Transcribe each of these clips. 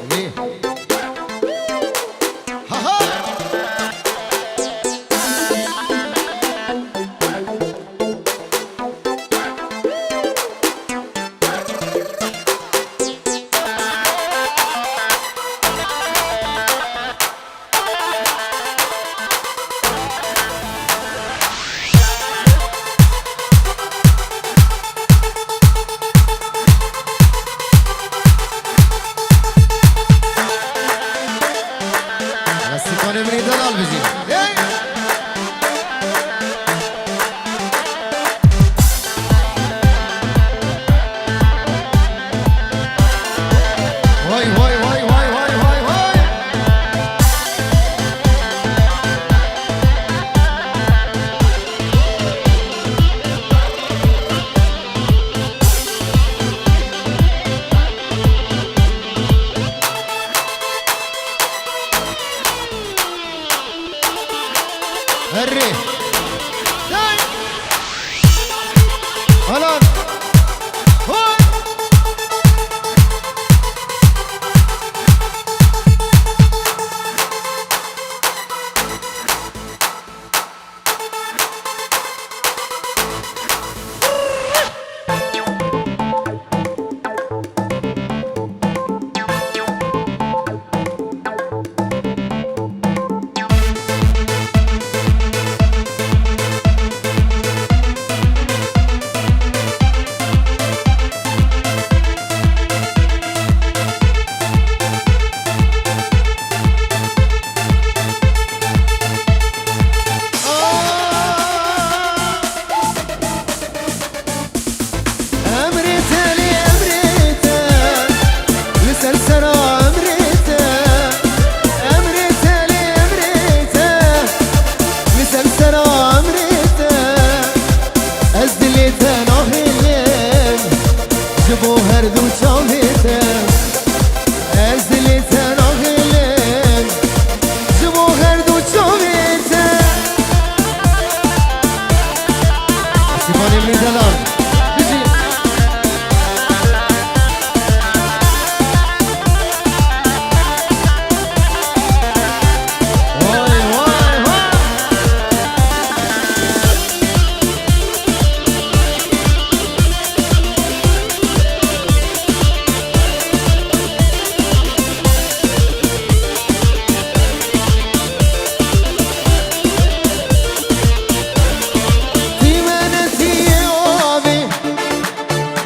ليه ها ها بس يكون مريد دلال بيجي واي واي واي واي واي واي واي هري داي هلا هوي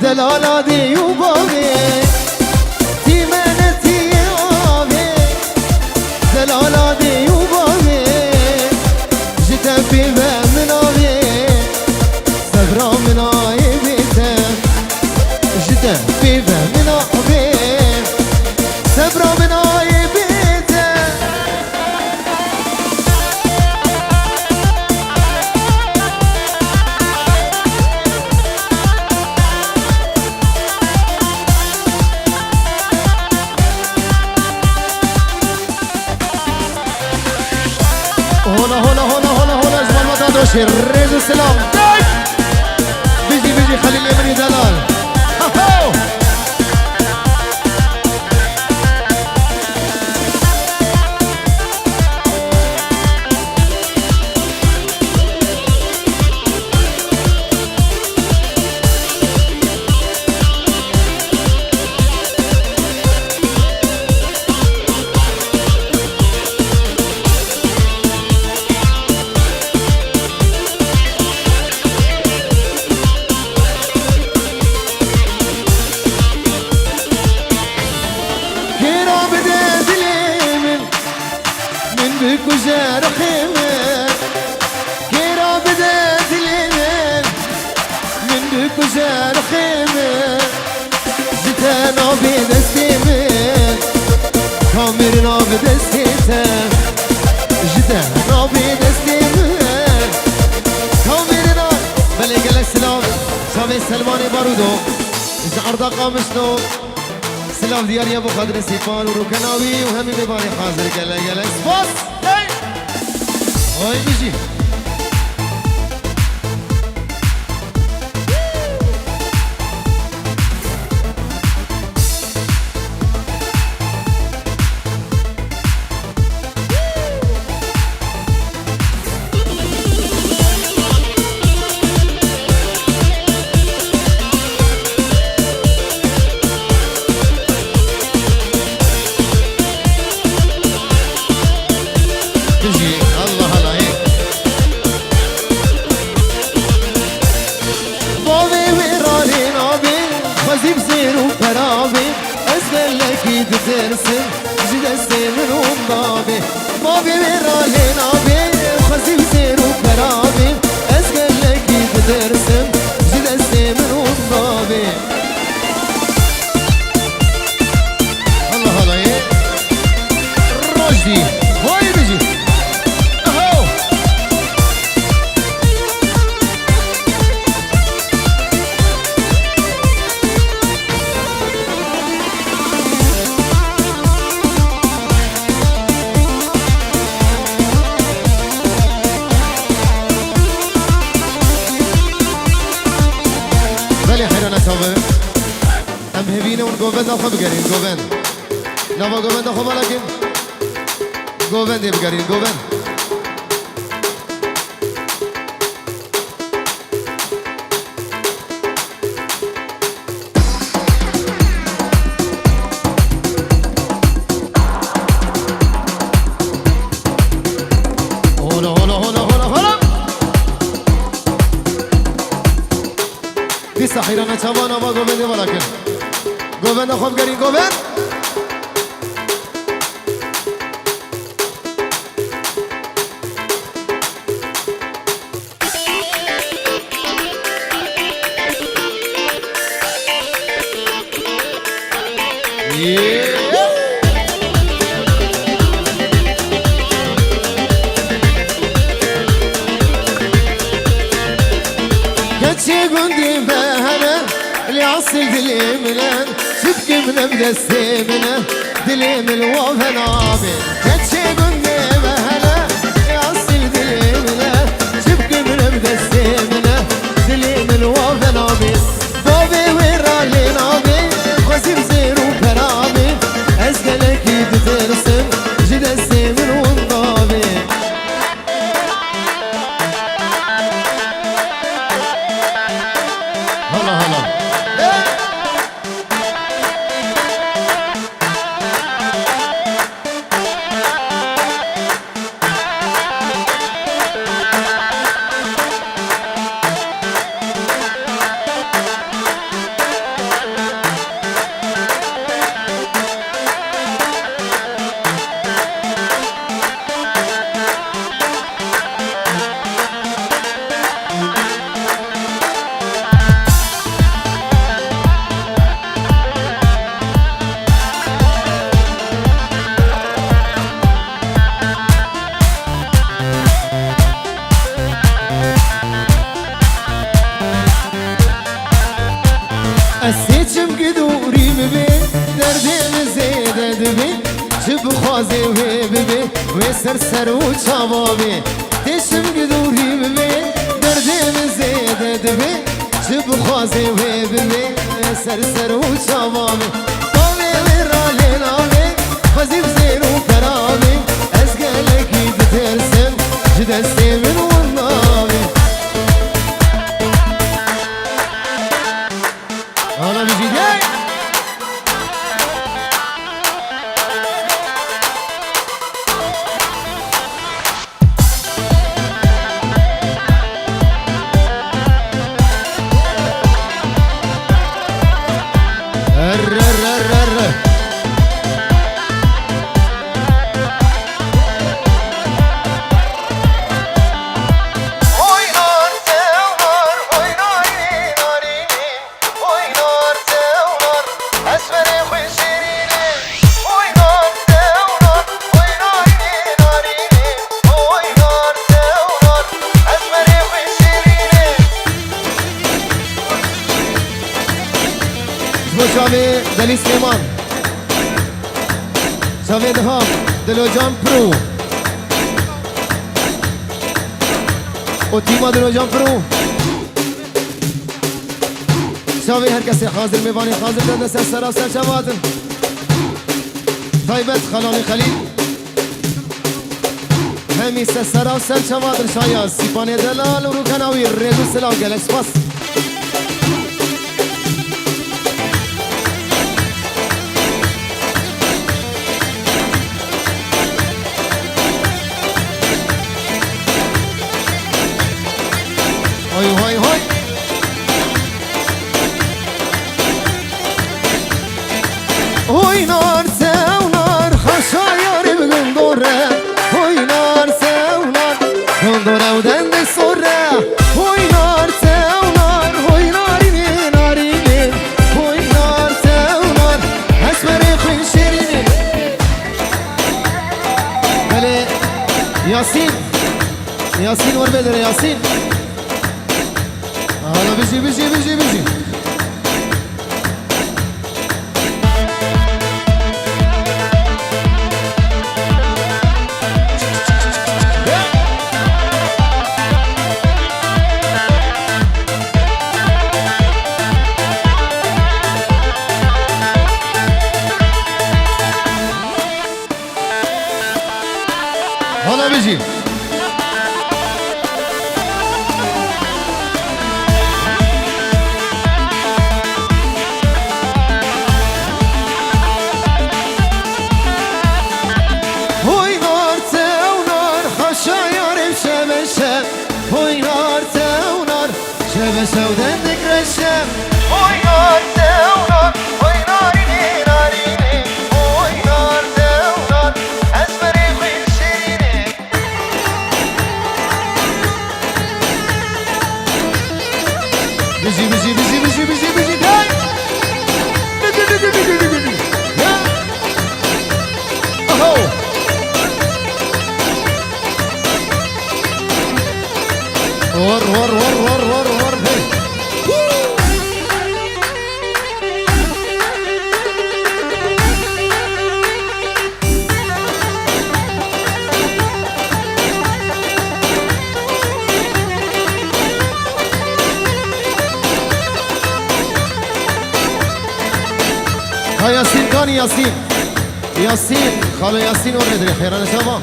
دلالا دي وبابي تيمانتي وابي دلالا دي وبابي جيت بيبا من ابي صبرا من عيبته جيت بيبا من ابي صبرا من عيبته هنا زمان ما تدوشي الريز السلام بيجي خلي اليمني دلال وجار خيمة كيرا بدات اليمين من بك وجار خيمة جتانا بدستيمين كاميرنا بدستيتين جتانا بدستيمين كاميرنا بلي قلك سلام شامي سلماني بارودو إذا أرضا قامشنو سلام ديار يا ابو قدر سيفان وروكناوي وهمي بباري حاضر قال سباس هاي بيجي گید ترسم جی دستیمن اون دابی ما بیرالین آبی خزیم زیر و پرابی از گله گید ترسم جی دستیمن اون دابی الله الله رشدی وای بجی هم هبینه اون گووند آخوا بگرین گووند نوا گووند آخوا مالکین گووندی بگرین گووند هولا هولا هولا هولا هولا بیستا حیرانه چوان آوا گووندی مالکین گووند آخوا بگرین گووند geçi gündüm behene liasıl dilimine şıpkımla بدستمنا دليم الوفن عابي geçi gündüm behene liasıl dilimine şıpkımla بدستمنا دليم الوفن عابي بابي ورالين عابي خزيم زيرو كرامي أزقلك يترسم جدستي من وضابي هلا هلا اسیچم گدوری ببی دردم زیده دبی چه بخوازی و ببی و سر سر و چوابی تشم گدوری ببی دردم زیده دبی چه بخوازی و ببی و سر سر و چوابی باوی رالی نامی خزیب زیر و پرابی از گلکی بترسم جدستی من و نامی أنا بجدي شاوی دلی سلیمان شاوی دهام دلو جان پرو و تیما دلو جان پرو شاوی هر کسی حاضر میوانی حاضر دنده سر سر سر شوادن طیبت خلال خلیل همی سر سر سر شوادن شاید سیپانی دلال و رو کناوی ریزو سلام گلش پاس هاي هاي هاي هاي نار ياسين ياسين ور بدر ياسين هلا بيجي بيجي بيجي بيجي هلا بيجي هوي نار ونار خشاير بشبشب هوي نار ونار شبشب ودنك رشب هوي نار ونار هوي ناريني ناريني هوي نار ونار أزمري خير شيريني بيجي بيجي بيجي بيجي بيجي بيجي هاي اهو ور ور ور ور ور ور هي ها ياسين كان ياسين ياسين خالو ياسين ور ندري خير انا شباب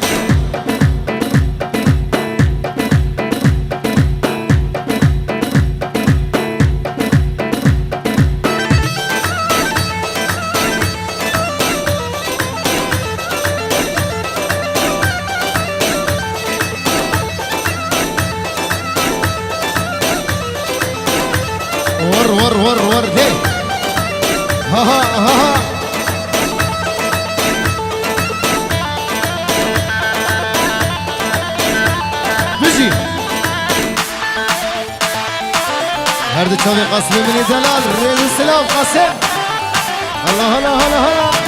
ور ور ور ور دي ها ها ها ها بيجي هرد تشوفي قصبي من زلال ريد السلام قاسم هلا هلا هلا هلا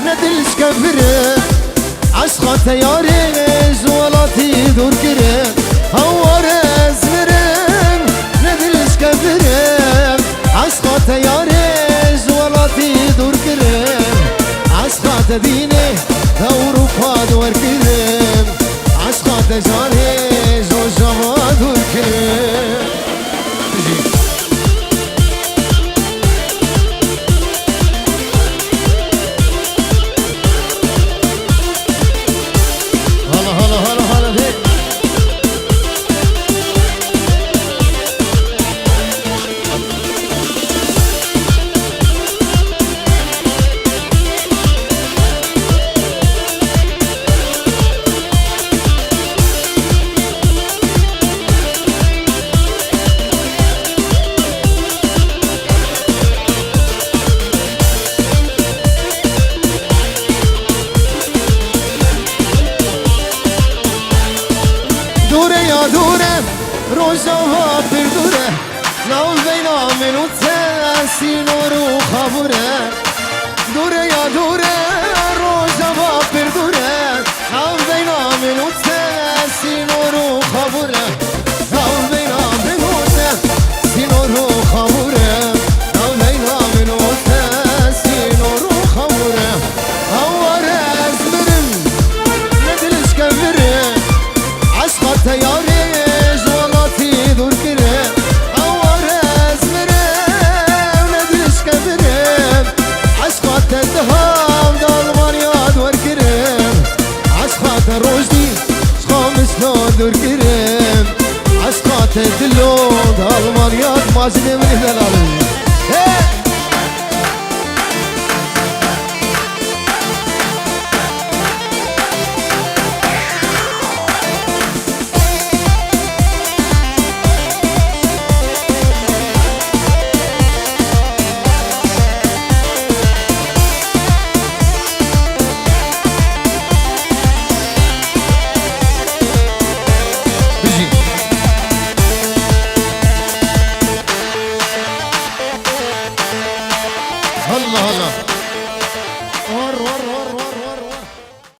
ندلش كفره عشقا تياري جوالاتي دور كره هوار ازمرم ندلش كفره عشقا تياري جوالاتي دور كره عشقا تديني دور فاد ور كره عشقا تجاري جو جوا دور كره دوره روزها پر دوره ناو بینا منو تسینو رو خبره دوره یا دوره روزها پر دوره ناو بینا منو تسینو رو خبره ناو بینا منو تسینو رو خبره ناو بینا منو تسینو رو خبره هوار ازمرم ندلش کفره عشقا تیاری تدهم دالمان یاد ور کرم عشقات روشدی شخامش نادر کرم عشقات دلو دالمان یاد ماجد من دلالم